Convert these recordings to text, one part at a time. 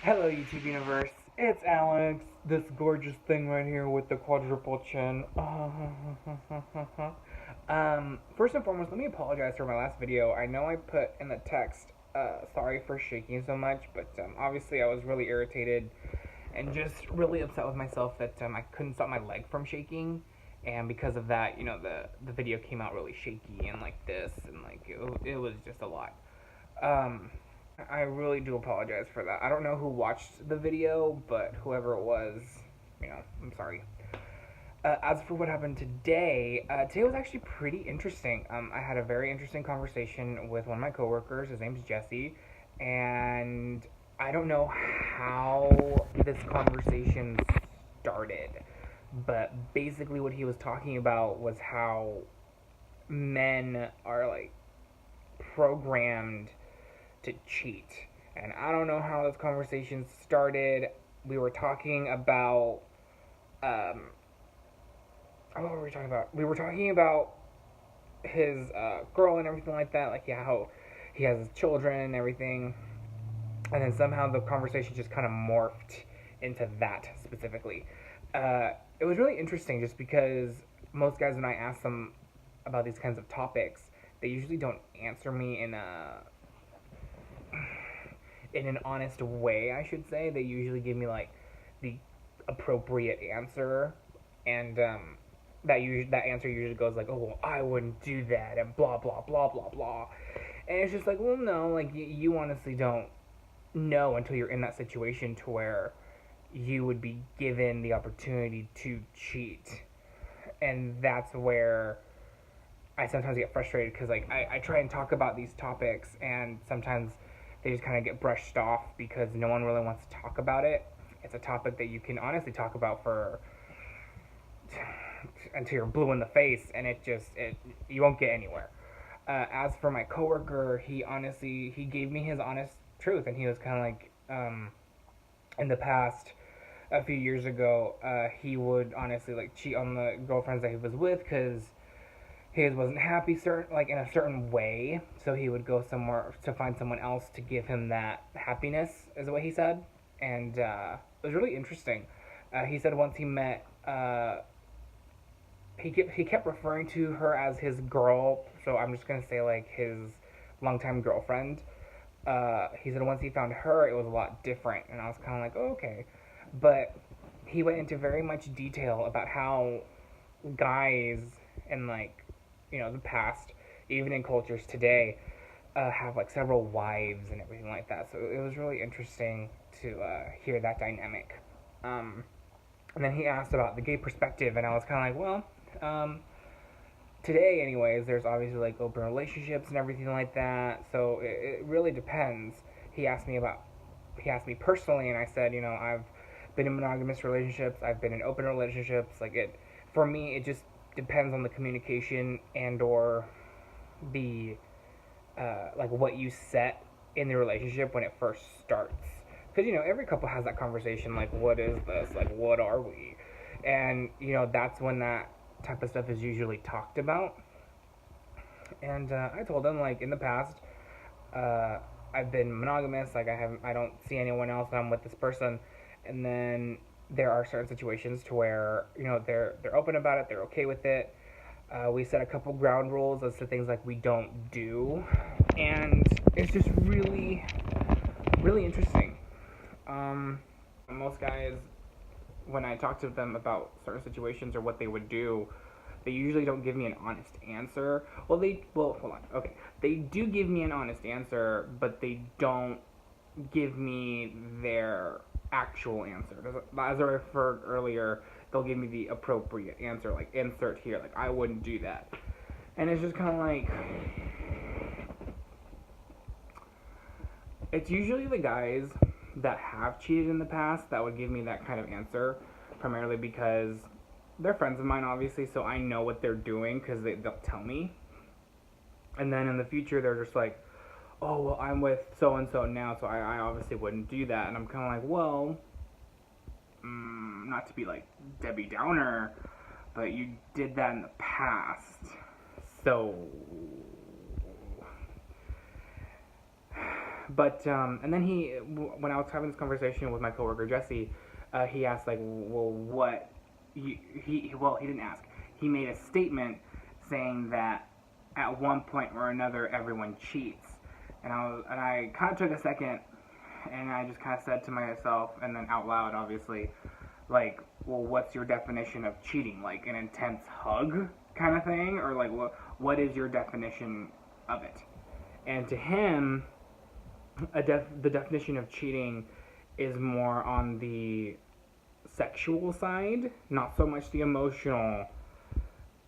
Hello, YouTube universe. It's Alex, this gorgeous thing right here with the quadruple chin. First and foremost, let me apologize for my last video. I know I put in the text, sorry for shaking so much, but obviously I was really irritated and just really upset with myself that I couldn't stop my leg from shaking. And because of that, the video came out really shaky and like this, and like it was just a lot. Um, I really do apologize for that. I don't know who watched the video, but whoever it was, I'm sorry. As for what happened today, today was actually pretty interesting. I had a very interesting conversation with one of my coworkers. His name's Jesse, and I don't know how this conversation started, but basically what he was talking about was how men are like programmed to cheat. And I don't know how this conversation started. We were talking about what were we talking about? We were talking about his girl and everything like that. Like, yeah, how he has his children and everything. And then somehow the conversation just kind of morphed into that specifically. It was really interesting just because most guys, when I ask them about these kinds of topics, they usually don't answer me in an honest way, I should say. They usually give me like the appropriate answer, and that answer usually goes like, "Oh, well, I wouldn't do that," and blah blah blah blah blah. And it's just like, well, no, like you honestly don't know until you're in that situation to where you would be given the opportunity to cheat, and that's where I sometimes get frustrated because like I try and talk about these topics, and sometimes they just kind of get brushed off because no one really wants to talk about it. It's a topic that you can honestly talk about for until you're blue in the face, and it you won't get anywhere. As for my coworker, he gave me his honest truth, and he was kind of like, in the past, a few years ago, he would honestly like cheat on the girlfriends that he was with because his wasn't happy certain like in a certain way, so he would go somewhere to find someone else to give him that happiness, is what he said. And it was really interesting. He said once he met, he kept referring to her as his girl, so I'm just gonna say like his longtime girlfriend. He said once he found her, it was a lot different, and I was kind of like, oh, okay. But he went into very much detail about how guys in like the past, even in cultures today, have like several wives and everything like that. So it was really interesting to hear that dynamic. And then he asked about the gay perspective, and I was kind of like, well, today, anyways, there's obviously like open relationships and everything like that. So it really depends. He asked me personally, and I said, I've been in monogamous relationships, I've been in open relationships. Like for me, it just depends on the communication and or the like what you set in the relationship when it first starts. Because every couple has that conversation like, what is this? Like, what are we? And that's when that type of stuff is usually talked about. And I told him like in the past, uh, I've been monogamous. Like I don't see anyone else. I'm with this person, and then there are certain situations to where they're open about it. They're okay with it. We set a couple ground rules as to things like we don't do, and it's just really, really interesting. Most guys, when I talk to them about certain situations or what they would do, they usually don't give me an honest answer. Well, hold on. Okay, they do give me an honest answer, but they don't give me their actual answer. As I referred earlier, they'll give me the appropriate answer, like insert here, like I wouldn't do that. And it's just kind of like, it's usually the guys that have cheated in the past that would give me that kind of answer, primarily because they're friends of mine, obviously, so I know what they're doing because they'll tell me. And then in the future, they're just like, oh, well, I'm with so and so now, so I obviously wouldn't do that. And I'm kind of like, well, not to be like Debbie Downer, but you did that in the past. So But and then when I was having this conversation with my coworker Jesse, he asked like, well, what? He didn't ask. He made a statement saying that at one point or another everyone cheats, and I kind of took a second, and I just kind of said to myself, and then out loud, obviously, like, well, what's your definition of cheating? Like an intense hug kind of thing, or like what is your definition of it? And to him, the definition of cheating is more on the sexual side, not so much the emotional.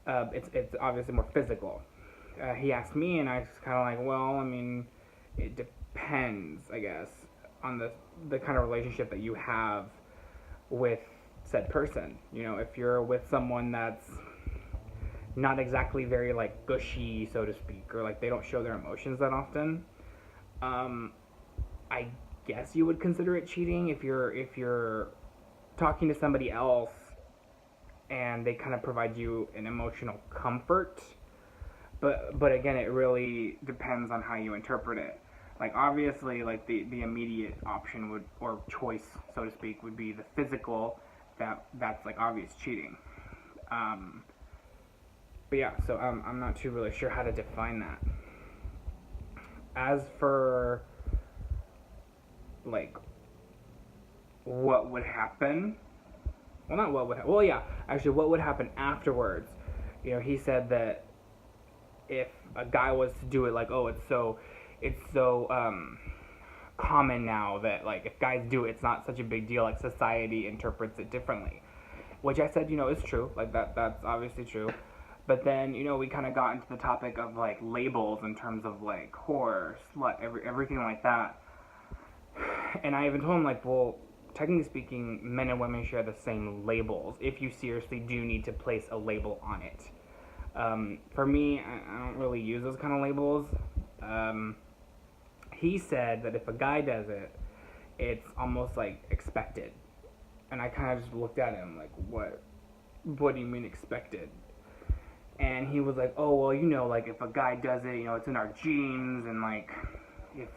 It's obviously more physical. He asked me, and I was kind of like, well, I mean, it depends, I guess, on the kind of relationship that you have with said person. You know, if you're with someone that's not exactly very like gushy, so to speak, or like they don't show their emotions that often, I guess you would consider it cheating if you're talking to somebody else and they kind of provide you an emotional comfort. But again, it really depends on how you interpret it. Like obviously, like the immediate option would, or choice, so to speak, would be the physical. That's like obvious cheating. But yeah, so I'm not too really sure how to define that. As for like what would happen, well, not what would well, yeah, actually, what would happen afterwards. You know, he said that if a guy was to do it, like, oh, it's so common now that like if guys do it, it's not such a big deal. Like society interprets it differently, which I said, you know, is true. Like that's obviously true. But then, you know, we kind of got into the topic of like labels in terms of like whore, slut, everything like that. And I even told him like, well, technically speaking, men and women share the same labels. If you seriously do need to place a label on it. For me, I don't really use those kind of labels. He said that if a guy does it, it's almost like expected. And I kind of just looked at him like, what do you mean expected? And he was like, oh, well, you know, like if a guy does it, you know, it's in our genes, and like if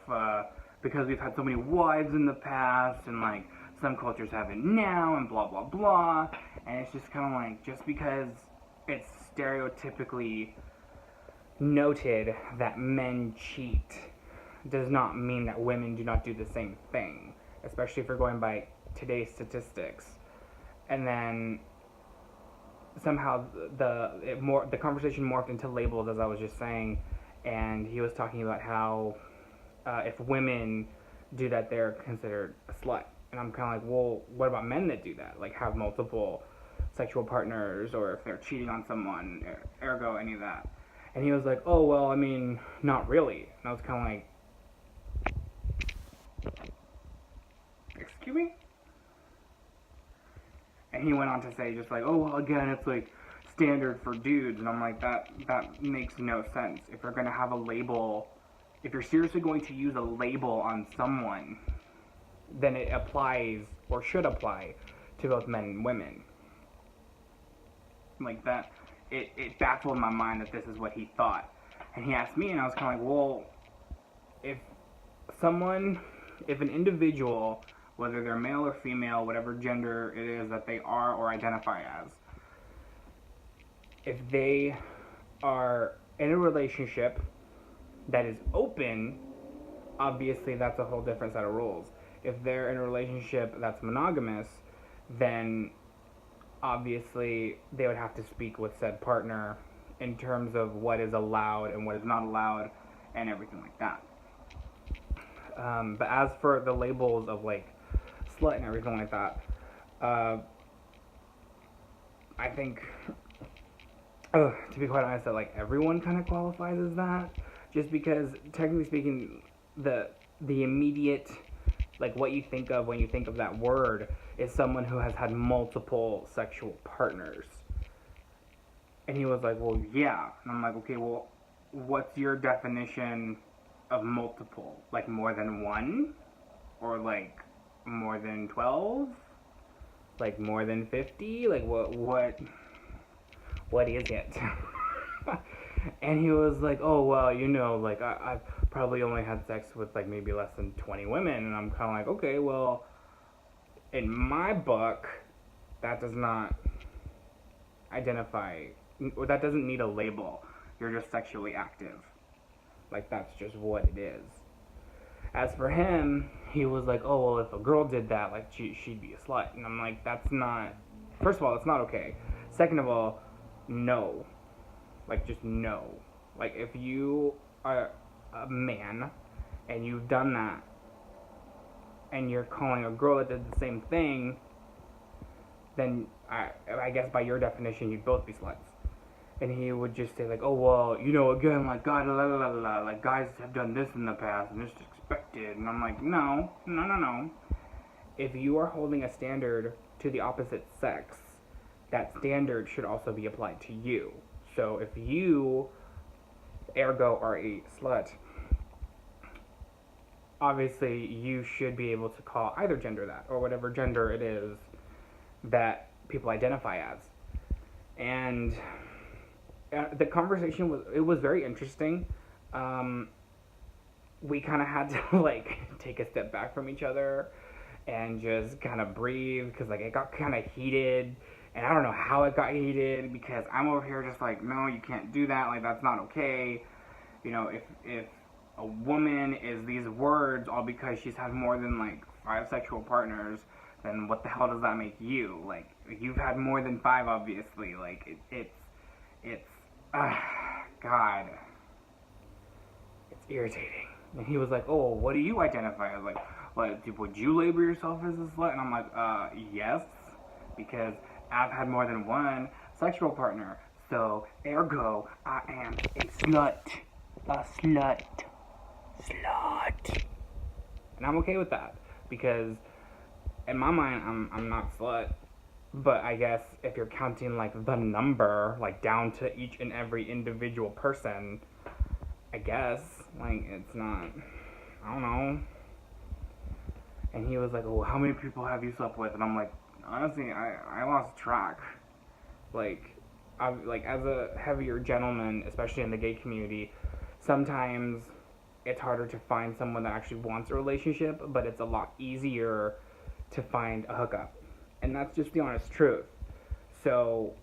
because we've had so many wives in the past, and like some cultures have it now, and blah blah blah. And it's just kind of like, just because it's stereotypically noted that men cheat does not mean that women do not do the same thing, especially if you're going by today's statistics. And then somehow the conversation morphed into labels, as I was just saying, and he was talking about how if women do that, they're considered a slut. And I'm kind of like, well, what about men that do that? Like have multiple sexual partners, or if they're cheating on someone, ergo any of that. And he was like, oh, well, I mean, not really. And I was kind of like, excuse me? And he went on to say just like, oh, well, again, it's like standard for dudes. And I'm like, that makes no sense. If you're going to have a label, if you're seriously going to use a label on someone, then it applies, or should apply, to both men and women. Like that, it baffled my mind that this is what he thought. And he asked me, and I was kind of like, well, if an individual, whether they're male or female, whatever gender it is that they are or identify as, if they are in a relationship that is open, obviously that's a whole different set of rules. If they're in a relationship that's monogamous, then obviously they would have to speak with said partner in terms of what is allowed and what is not allowed and everything like that. But as for the labels of like slut and everything like that, I think, to be quite honest, that like everyone kind of qualifies as that, just because technically speaking, the immediate, like what you think of when you think of that word is someone who has had multiple sexual partners. And he was like, well, yeah. And I'm like, okay, well, what's your definition of multiple? Like more than one? Or like more than 12? Like more than 50? Like what is it? And he was like, oh, well, you know, like I've probably only had sex with like maybe less than 20 women, and I'm kind of like, okay, well, in my book, that does not identify, or that doesn't need a label. You're just sexually active. Like, that's just what it is. As for him, he was like, oh, well, if a girl did that, like, she'd be a slut. And I'm like, that's not, first of all, it's not okay. Second of all, no. Like, just no. Like, if you are a man and you've done that, and you're calling a girl that did the same thing, then I guess by your definition, you'd both be sluts. And he would just say like, oh, well, you know, again, like, God, la, la, la, la, like, guys have done this in the past, and it's expected. And I'm like, no. If you are holding a standard to the opposite sex, that standard should also be applied to you. So if you, ergo, are a slut, obviously you should be able to call either gender that, or whatever gender it is that people identify as. And the conversation was very interesting. We kind of had to like take a step back from each other and just kind of breathe, because like it got kind of heated, and I don't know how it got heated, because I'm over here just like, no, you can't do that, like, that's not okay. You know, if a woman is these words all because she's had more than like 5 sexual partners, then what the hell does that make you? Like, you've had more than 5, obviously. Like, it's God, it's irritating. And he was like, oh, what do you identify as? Like, would you label yourself as a slut? And I'm like, yes, because I've had more than 1 sexual partner, so ergo, I am a slut. A slut. And I'm okay with that, because in my mind, I'm not slut. But I guess if you're counting like the number, like down to each and every individual person, I guess, like, it's not, I don't know. And he was like, oh, how many people have you slept with? And I'm like, honestly, I lost track. Like, as a heavier gentleman, especially in the gay community, sometimes it's harder to find someone that actually wants a relationship, but it's a lot easier to find a hookup. And that's just the honest truth. So,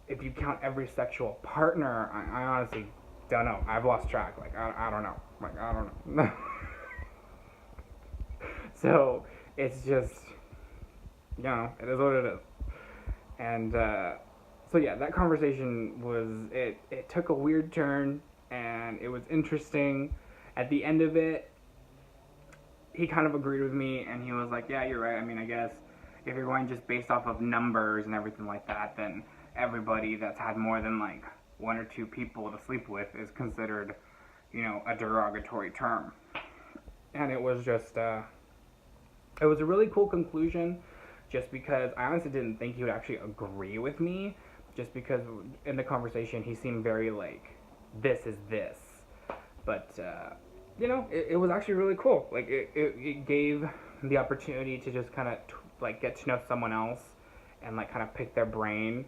if you count every sexual partner, I honestly don't know. I've lost track. Like, I don't know. Like, I don't know. So, it's just, you know, it is what it is. And, so yeah, that conversation it took a weird turn, and it was interesting. At the end of it, he kind of agreed with me, and he was like, yeah, you're right. I mean, I guess if you're going just based off of numbers and everything like that, then everybody that's had more than like 1 or 2 people to sleep with is considered, you know, a derogatory term. And it was just, it was a really cool conclusion, just because I honestly didn't think he would actually agree with me, just because in the conversation he seemed very like, this is this. But, you know, it was actually really cool. Like, it gave the opportunity to just kind of like get to know someone else and like kind of pick their brain.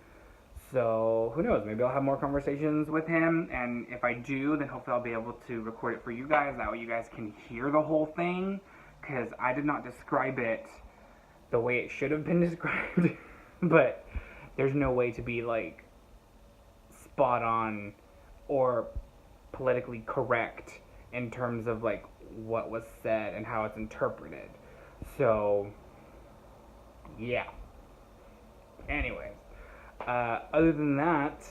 So who knows, maybe I'll have more conversations with him, and if I do, then hopefully I'll be able to record it for you guys. That way you guys can hear the whole thing, because I did not describe it the way it should have been described. But there's no way to be like spot on or politically correct in terms of like what was said and how it's interpreted. So yeah. Anyways, other than that,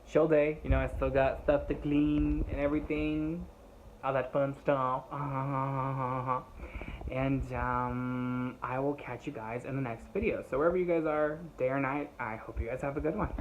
chill day. You know, I still got stuff to clean and everything, all that fun stuff. And I will catch you guys in the next video. So wherever you guys are, day or night, I hope you guys have a good one.